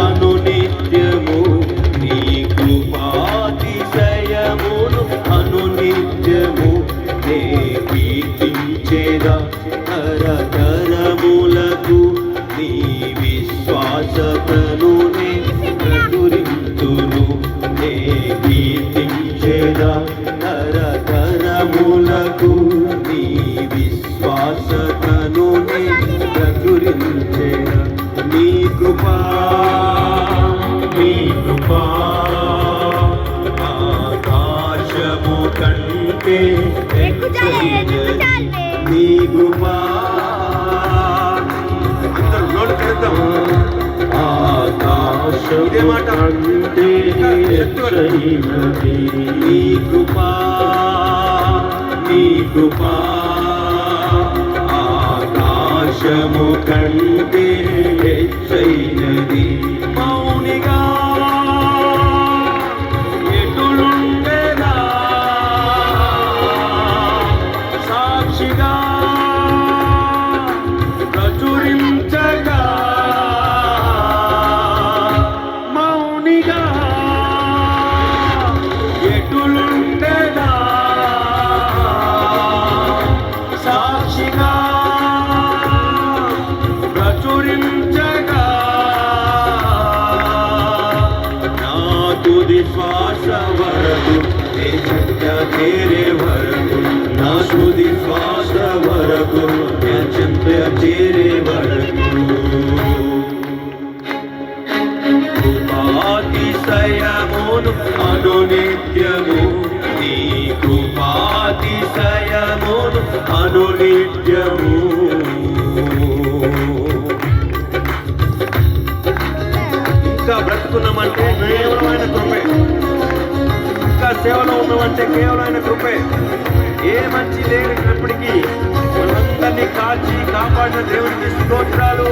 అనునిత్యము నీ కృపాతిశయమును అనునిత్యము నే కీర్తించెదా తరతరములకు నీ విశ్వాసతను నే ప్రచురింతును నే కీర్తించెదా తరతరములకు నీ విశ్వాసతను నే ప్రచురించెదా నీ కృపా ఆకాశము కంటే నీ కృపా ఆకాశము కంటే నీ కృపా ఆకాశము కంటే హెచ్చైనది మౌనిగా ఎటులుండెదా సాక్షిగా ప్రచురించగా మౌనిగా ఎటులుండెదా సాక్షిగా ప్రచురించగా నా తుది శ్వాస వరకు నే చెంత చేరే వరకు నా తుది శ్వాస వరకు నే చెంత చేరే వరకు కృపాతిశయమును అనునిత్యము నీ కృపాతిశయమును అనునిత్యము ఇంకా బ్రతుకున్నామంటే కేవలమైన కృపే, ఇంకా సేవలో ఉన్నామంటే కేవలమైన కృపే. ఏ మంచి లేనప్పటికీ మనందరినీ కాచి కాపాడిన దేవునికి స్తోత్రాలు.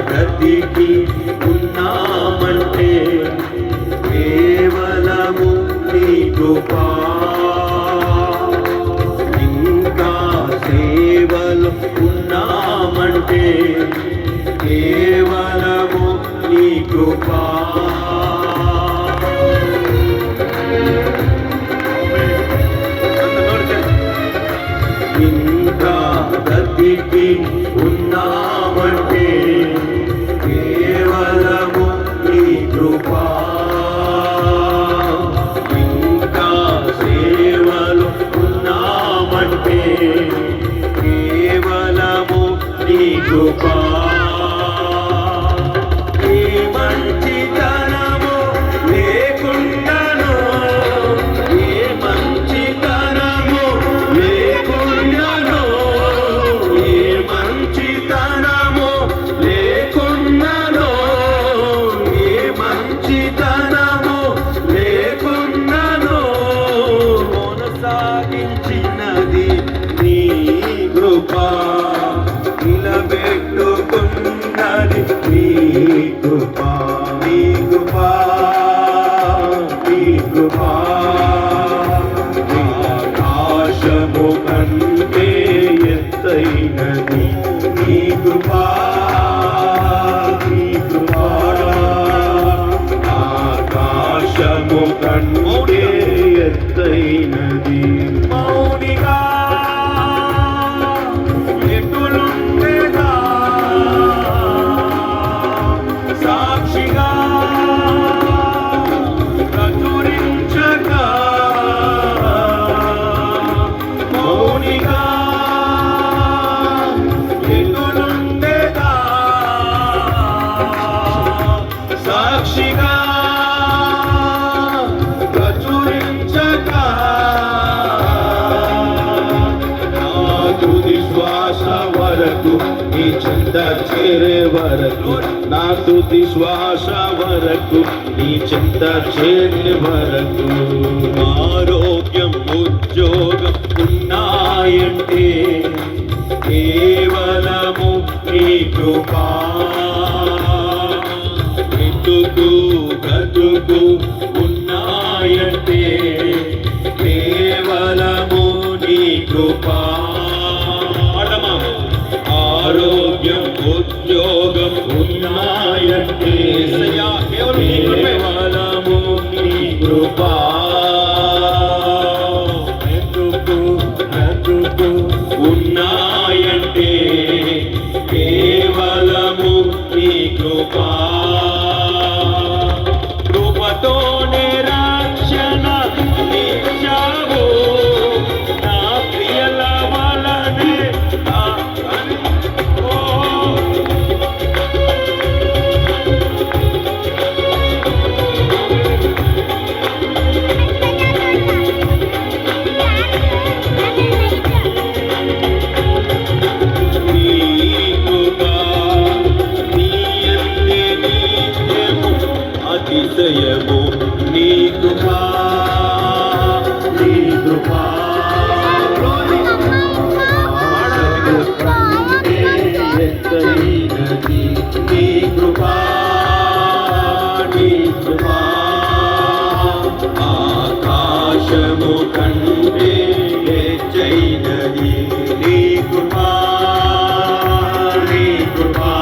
బ్రతికి ఉన్నామంటే కేవలము నీ కృపా, ఇంకా సేవలు ఉన్నామంటే కేవలము నీ కృపా. ఇంకా బ్రతికి ఉన్నామంటే కేవలము నీ కృపా, ఇంకా సేవలు ఉన్నామంటే కేవలము నీ కృపా. ఏ మంచితనము లేకుండాను, ఏ మంచితనము లేకుండాను, ఏ మంచితనము లేకున్నాను, ఏ మంచితనము లేకున్నాను, కొనసాగించినది నీ కృపా, నిలబెట్టుకున్నది నీ కృపా, నీ కృపా, నీ కృపా. ఆకాశము కంటే ఎత్తైనది నీ కృపా, నీ కృపా. ఆకాశము కంటే ఎత్తైనది మౌనిగా ఎటులుండెదా సాక్షిగా ప్రచురించగా మౌనిగా ఎటులుండెదా సాక్షిగా ప్రచురించగా నా తుది శ్వాస వరకు వరకు నీ చెంత చేరే వరకు నా తుది శ్వాస వరకు నీ చెంత చేరే వరకు ఆరోగ్యం ఉద్యోగం ఉన్నాయంటే కేవలము నీ కృపా బ్రతుకు ఉన్నాయంటే కేవలము నీ కృపా ఆరోగ్యం ఉద్యోగం ఉన్నాయంటే కేవలము నీ కృపా బ్రతుకు ఉన్నాయంటే కేవలము నీ కృపా కృపతోనే రక్షణ ఇచ్చావు నా ప్రియల వలనే అతిశయము నీ కృపా నీ కృపా ఎత్తైనది నీ కృపా నీ కృపా ఆకాశము కంటే ఎత్తైనది నీ కృపా నీ కృపా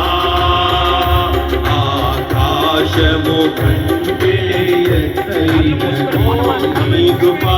ఆకాశము కంటే ఎత్తైనది నీ కృపా